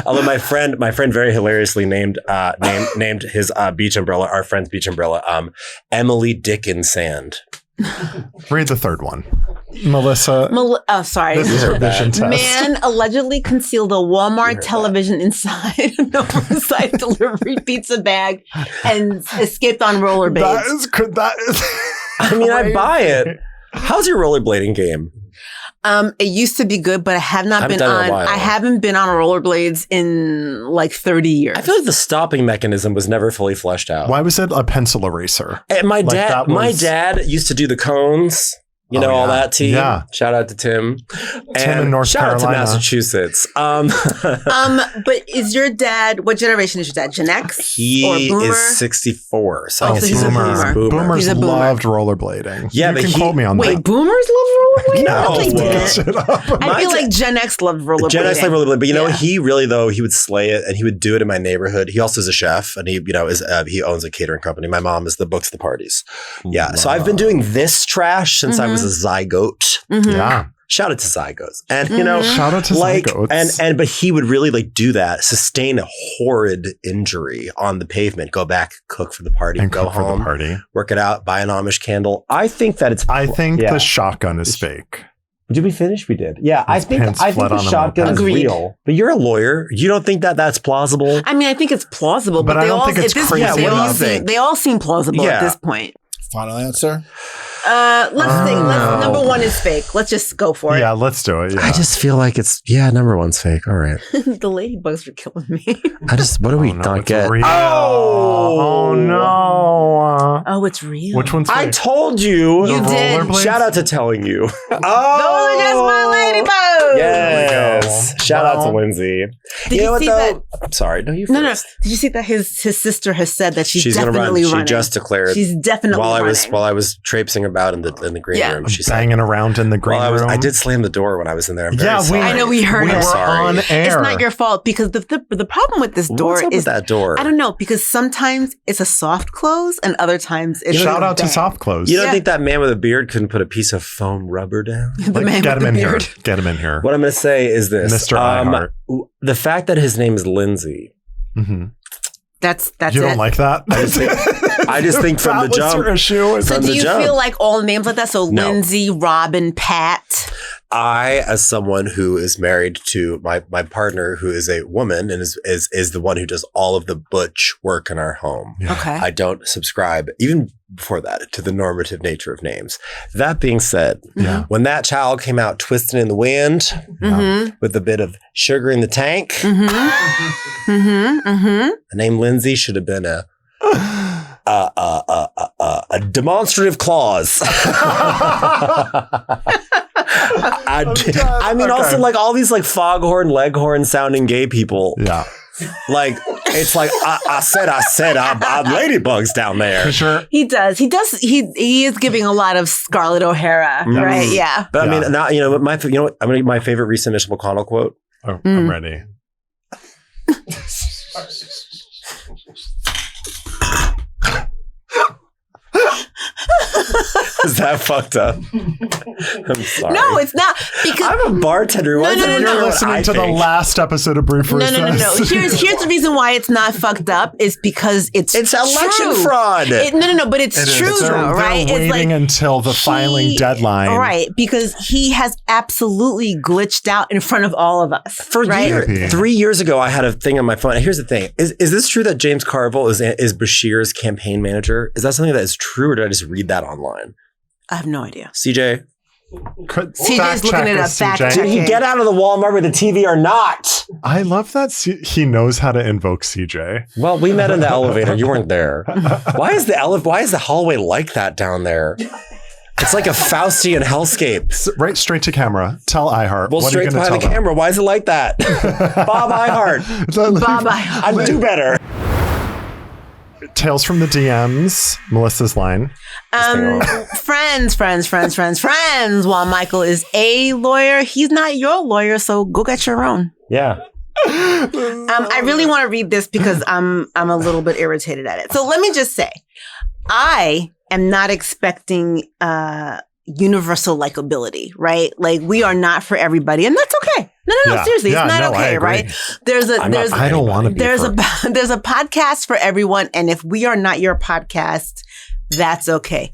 Although my friend very hilariously named his beach umbrella, our friend's beach umbrella, Emily Dickinsand. Read the third one. Mélissa. Sorry. This is her vision test. Man allegedly concealed a Walmart television inside an oversized delivery pizza bag and escaped on rollerblades. That is I mean, I buy it. How's your rollerblading game? It used to be good, but I haven't been on rollerblades in like 30 years. I feel like the stopping mechanism was never fully fleshed out. Why was it a pencil eraser? And my dad used to do the cones. You know all that team? Yeah. Shout out to Tim. Tim in North Carolina. Shout out to Massachusetts. But is your dad, what generation is your dad? Gen X? He is 64. So he's a boomer. Boomers loved rollerblading. Yeah, you can quote me on that. Wait, boomers love rollerblading? No. They didn't. I feel like Gen X loved rollerblading. Gen X loved rollerblading. But you know, he really, though, he would slay it, and he would do it in my neighborhood. He also is a chef, and he he owns a catering company. My mom books the parties. Yeah. Wow. So I've been doing this trash since I was a zygote. Yeah. Shout out to zygotes. And shout out to zygotes. But he would really do that, sustain a horrid injury on the pavement, go back, cook for the party, and go home, work it out, buy an Amish candle. I think that it's I think the shotgun is fake. Did we finish? We did. Yeah, I think the shotgun is real. But you're a lawyer. You don't think that that's plausible? I mean, I think it's plausible, but I don't think it's crazy. They all seem plausible at this point. Final answer? Let's think. Number one is fake. Let's just go for it. Yeah, let's do it. Yeah. I just feel like number one's fake. All right. The ladybugs are killing me. What do we not get? Real. Oh no. Oh, it's real. Which one's fake? I told you. You did. Shout out to telling you. Those are just my ladybugs. Yes. Shout out to Lindsay. Did you see that? I'm sorry. No, you first. No. Did you see that his sister has said that she's definitely running? She just declared. She's definitely running. While I was traipsing about in the green room, she's banging around in the green room. I did slam the door when I was in there. I'm very sorry. I know we heard it. We were on air. It's not your fault because the problem with this door What's up with that door? I don't know, because sometimes it's a soft close and other times it's shout out to soft close. You don't think that man with a beard couldn't put a piece of foam rubber down? Get him in here. Get him in here. What I'm going to say is this, Mr. Iheart. The fact that his name is Lindsay. Mm-hmm. That's you don't like that? I just think from the jump. Your issue. So do you feel like all names like that? So Lindsay, Robin, Pat. I, as someone who is married to my partner, who is a woman and is the one who does all of the butch work in our home. Yeah. Okay. I don't subscribe, even before that, to the normative nature of names. That being said, when that child came out twisting in the wind with a bit of sugar in the tank, the name Lindsay should have been a demonstrative clause. I mean, also like all these like foghorn, leghorn sounding gay people. Yeah. Like, it's like, I said, I'm ladybugs down there. For sure. He does. He is giving a lot of Scarlett O'Hara, right? Yeah. But I mean, now, my favorite recent Mitch McConnell quote. Oh, I'm ready. Is that fucked up? I'm sorry. No, it's not. Because I'm a bartender. No. You're listening to the last episode of Brief Recess. No. Here's the reason why it's not fucked up is because it's election fraud. But it's true though, right? They're waiting until the filing deadline. Right, because he has absolutely glitched out in front of all of us. For years. 3 years ago, I had a thing on my phone. Here's the thing. Is this true that James Carville is Bashir's campaign manager? Is that something that is true, or did I just read that online? I have no idea. CJ? CJ's looking at a fact check. Did he get out of the Walmart with the TV or not? I love that he knows how to invoke CJ. Well, we met in the elevator. You weren't there. Why is the hallway like that down there? It's like a Faustian hellscape. Right straight to camera. Tell Iheart. Well, straight behind the camera. Why is it like that? Bob Iheart. Bob Iheart. I'd do better. Tales from the DMs. Melissa's line. Friends. While Michael is a lawyer, he's not your lawyer, so go get your own. Yeah. I really want to read this because I'm a little bit irritated at it. So let me just say, I am not expecting universal likability, right? Like, we are not for everybody, and that's okay. No, seriously, it's not okay, right? I don't want to be. There's a podcast for everyone, and if we are not your podcast, that's okay.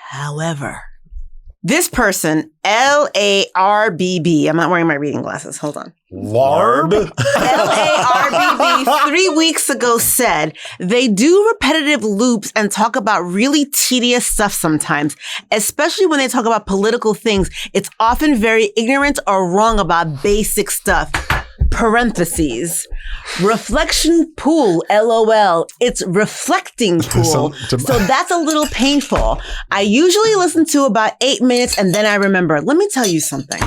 However, this person, LARBB, I'm not wearing my reading glasses. Hold on. LARB? LARBB 3 weeks ago said they do repetitive loops and talk about really tedious stuff sometimes, especially when they talk about political things. It's often very ignorant or wrong about basic stuff. parentheses, reflection pool, LOL. It's reflecting pool. So that's a little painful. I usually listen to about 8 minutes and then I remember. Let me tell you something.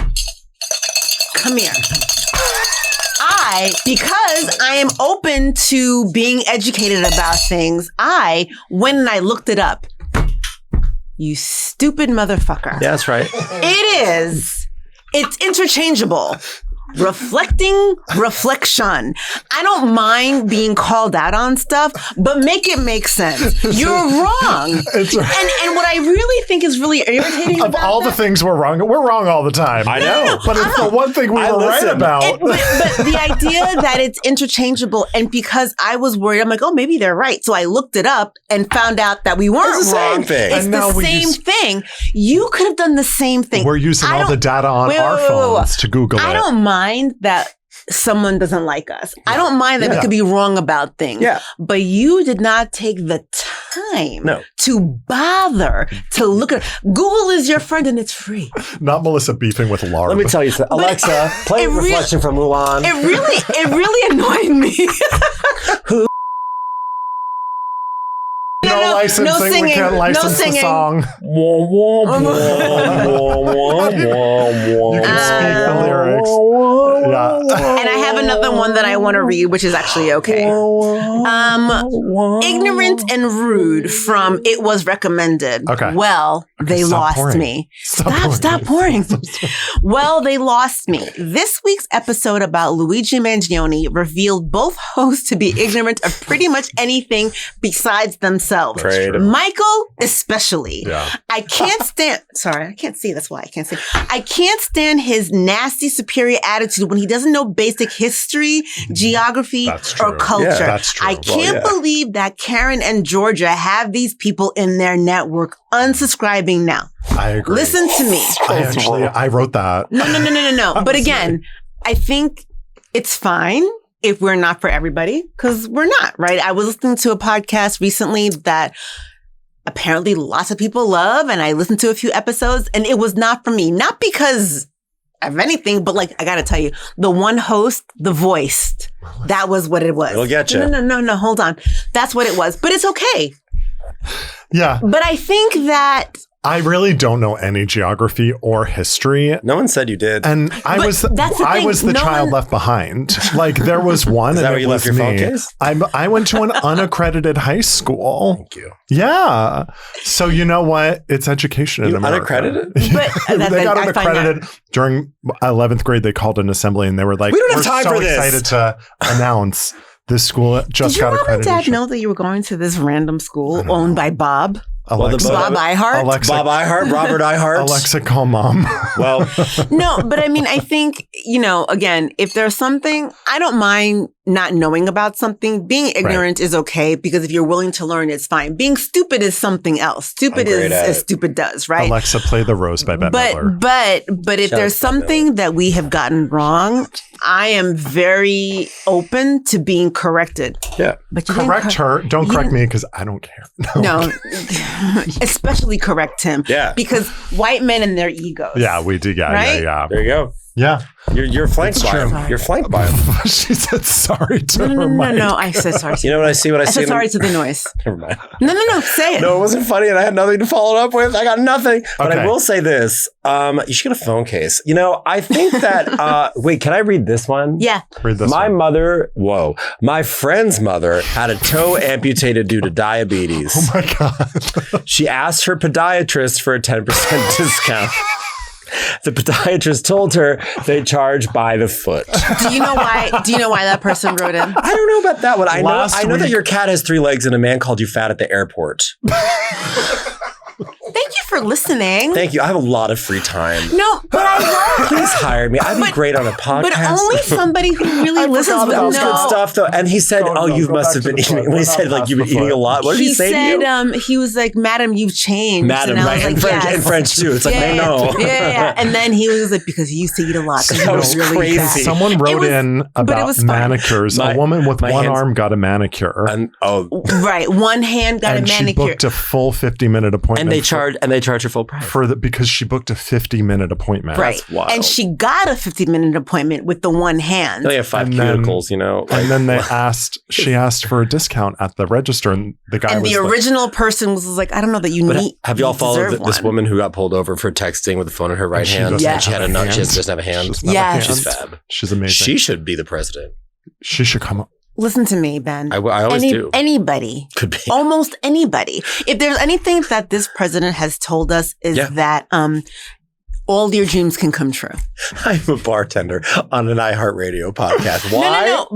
Come here. Because I am open to being educated about things, when I looked it up, you stupid motherfucker. Yeah, that's right. It's interchangeable. Reflecting, reflection. I don't mind being called out on stuff, but make it make sense. You're wrong. And what I really think is really irritating about all the things we're wrong all the time. I know. But it's the one thing we were right about. But the idea that it's interchangeable, and because I was worried, I'm like, oh, maybe they're right. So I looked it up and found out that we weren't wrong. It's the same thing. You could have done the same thing. We're using all the data on our phones to Google it. I don't mind that someone doesn't like us. I don't mind that we could be wrong about things. Yeah. But you did not take the time to bother to look at Google is your friend and it's free. Not Melissa beefing with Laura. Let me tell you something. Alexa, play Reflection from Mulan. It really annoyed me. Who? No licensing. No singing. We can't license the song. You can speak the lyrics. Yeah. And I have another one that I want to read, which is actually okay. Ignorant and rude from It Was Recommended. Okay. Well, they lost pouring. me. Stop pouring. Well, they lost me. This week's episode about Luigi Mangione revealed both hosts to be ignorant of pretty much anything besides themselves. Michael, especially. Yeah. I can't stand, sorry, I can't see. That's why I can't see. I can't stand his nasty superior attitude when he doesn't know basic history, geography, or culture. Yeah, that's true. I can't believe that Karen and Georgia have these people in their network. Unsubscribing now. I agree. Listen to me. I wrote that. No. But again, I think it's fine if we're not for everybody, because we're not, right? I was listening to a podcast recently that apparently lots of people love, and I listened to a few episodes, and it was not for me. Not because of anything, but like, I gotta tell you, the one host, the voiced, that was what it was. It'll get you. No, hold on. That's what it was. But it's okay. Yeah. But I think that I really don't know any geography or history. No one said you did. And I was the child left behind. Like, there was one. Is that and where you left your phone case? I went to an unaccredited high school. Thank you. Yeah. So you know what? It's education in America. Unaccredited? But they got unaccredited during 11th grade. They called an assembly and they were like, we don't have time for this. Excited to announce this school just got accredited. Did your mom and dad know that you were going to this random school owned by Bob? Alexa, Bob Iheart? Alexa, Bob Iheart, Robert Iheart. Alexa, call mom. Well, no, but I mean, I think, again, if there's something, I don't mind not knowing about something. Being ignorant is okay, because if you're willing to learn, it's fine. Being stupid is something else. Stupid is as stupid does, right? Alexa, play The Rose by Bette Midler. But if there's something that we have gotten wrong, I am very open to being corrected. Yeah. But correct her. Don't correct me, because I don't care. No. Especially correct him. Yeah. Because white men and their egos. Yeah, we do. Yeah, right? yeah. There you go. Yeah. You're flanked by him. You're flanked by him. She said sorry to her No, I said sorry. You know what I see? I said sorry to the noise. Never mind. No, say it. No, it wasn't funny, and I had nothing to follow it up with. I got nothing. But Okay. I will say this. You should get a phone case. I think that, wait, can I read this one? Yeah. Read this My one. mother, my friend's mother had a toe amputated due to diabetes. Oh my God. She asked her podiatrist for a 10% discount. The podiatrist told her they charge by the foot. Do you know why that person wrote in? I don't know about that one. I know that week- your cat has 3 legs and a man called you fat at the airport. Thank you for listening. Thank you. I have a lot of free time. No, but I love. Please hire me. I'd be great on a podcast. But only somebody who really listens would That was know. good stuff, though. And he said, you must have been eating. When he said, you've been eating a lot. What did he say to you? He was like, "Madam, you've changed." Madam, and I was right? like, yes. In French, too. It's like, no. Yeah. And then he was like, because he used to eat a lot. That was really crazy. fat. Someone wrote in about manicures. A woman with one arm got a manicure. And, right. One hand got a manicure. And she booked a full 50-minute appointment. And they charge charge her full price because she booked a 50-minute appointment. Right. That's wild. And she got a 50-minute appointment with the one hand. They have 5 cuticles, and then she asked for a discount at the register, and the guy was original person was like, I don't know that you need. Have y'all followed this woman who got pulled over for texting with the phone in her right hand? Yeah. She had a nut. She doesn't have a hand. She's fab. She's amazing. She should be the president. She should come up. Listen to me, Ben. I always do. Anybody. Could be. Almost anybody. If there's anything that this president has told us is that all your dreams can come true. I'm a bartender on an iHeartRadio podcast. Why? No.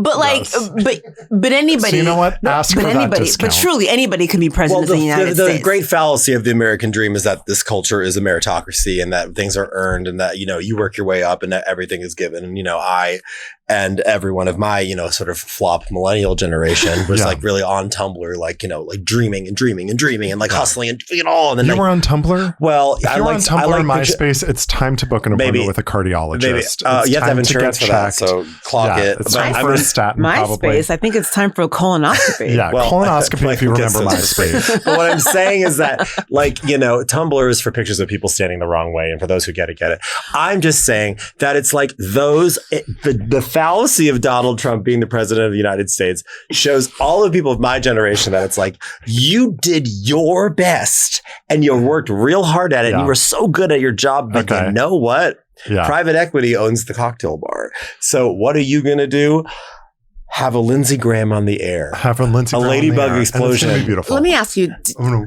But anybody. So you know what? Ask for that discount. But truly, anybody can be president of the United States. The great fallacy of the American dream is that this culture is a meritocracy and that things are earned and that, you work your way up and that everything is given. And, I and everyone of my, sort of flop millennial generation was like really on Tumblr, like dreaming and like hustling and doing it all. And then you were on Tumblr? Well, if you're on Tumblr or MySpace, it's time to book an appointment with a cardiologist. You have to have insurance for that, so clock it. It's time for a statin, probably. MySpace, I think it's time for a colonoscopy. Colonoscopy if you remember MySpace. But what I'm saying is that, Tumblr is for pictures of people standing the wrong way, and for those who get it. I'm just saying that it's like the fallacy of Donald Trump being the president of the United States shows all the people of my generation that it's like, you did your best and you worked real hard at it and you were so good at your job, but you know what? Yeah. Private equity owns the cocktail bar. So what are you going to do? Have a Lindsey Graham on the air. Have a Lindsey Graham ladybug explosion. It's beautiful. Let me ask you.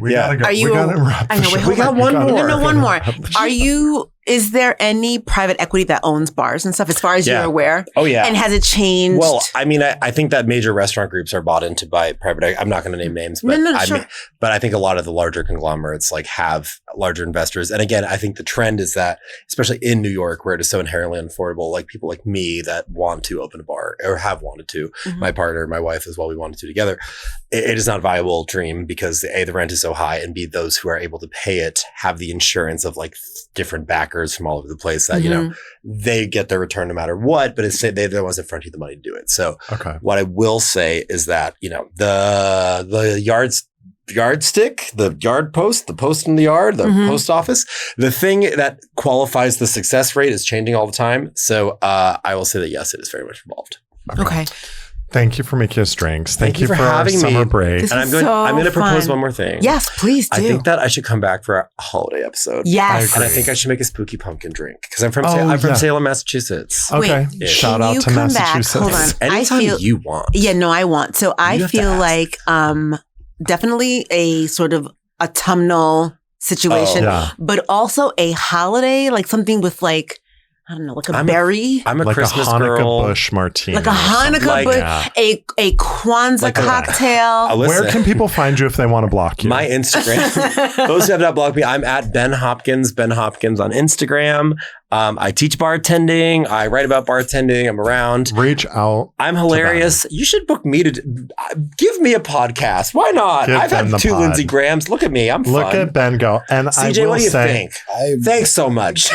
We gotta go. We gotta wrap the show. We got one more. No, one more. Is there any private equity that owns bars and stuff as far as you're aware? Oh, yeah. And has it changed? Well, I mean, I think that major restaurant groups are bought into by private equity. I'm not going to name names, but but I think a lot of the larger conglomerates have larger investors. And again, I think the trend is that, especially in New York, where it is so inherently unaffordable, people like me that want to open a bar or have wanted to, my partner, my wife as well, we wanted to together. It is not a viable dream because A, the rent is so high, and B, those who are able to pay it have the insurance of different backers from all over the place that, they get their return no matter what, but they're the ones that front you the money to do it. So what I will say is that, the yardstick, the yard post, the post in the yard, the post office, the thing that qualifies the success rate is changing all the time. So I will say that, yes, it is very much involved. Okay. Thank you for making us drinks. Thank you for having our summer me. break. This and I'm going to propose one more thing. Yes, please do. I think that I should come back for a holiday episode. Yes. And I think I should make a spooky pumpkin drink because I'm from Salem, Massachusetts. Okay. Wait, shout out to Massachusetts. Hold on. Anytime you want. Yeah, no, I want. So I feel like definitely a sort of autumnal situation, but also a holiday, something with I don't know, a berry. I'm a Christmas Hanukkah girl. Bush martini. Like a Hanukkah Bush, a Kwanzaa cocktail. Where can people find you if they want to block you? My Instagram. Those who have not blocked me, I'm at Ben Hopkins on Instagram. I teach bartending. I write about bartending. I'm around. Reach out. I'm hilarious. You should book me to give me a podcast. Why not? I've had 2 Lindsey Grahams. Look at me. I'm fun. Look at Ben go. And CJ, what do you think? Thanks so much.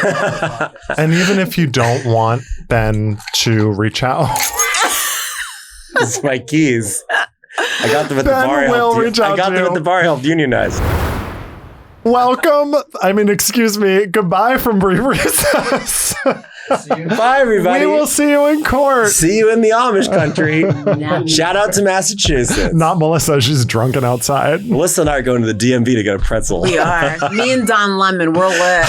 And even if you don't want Ben to reach out, this is my keys. I got them at the bar. I got them at the bar. Helped unionize. Welcome. Excuse me. Goodbye from Brief Recess. Bye, everybody. We will see you in court. See you in the Amish country. Shout out to Massachusetts. Not Melissa. She's drunken outside. Melissa and I are going to the DMV to get a pretzel. We are. Me and Don Lemon, we're lit.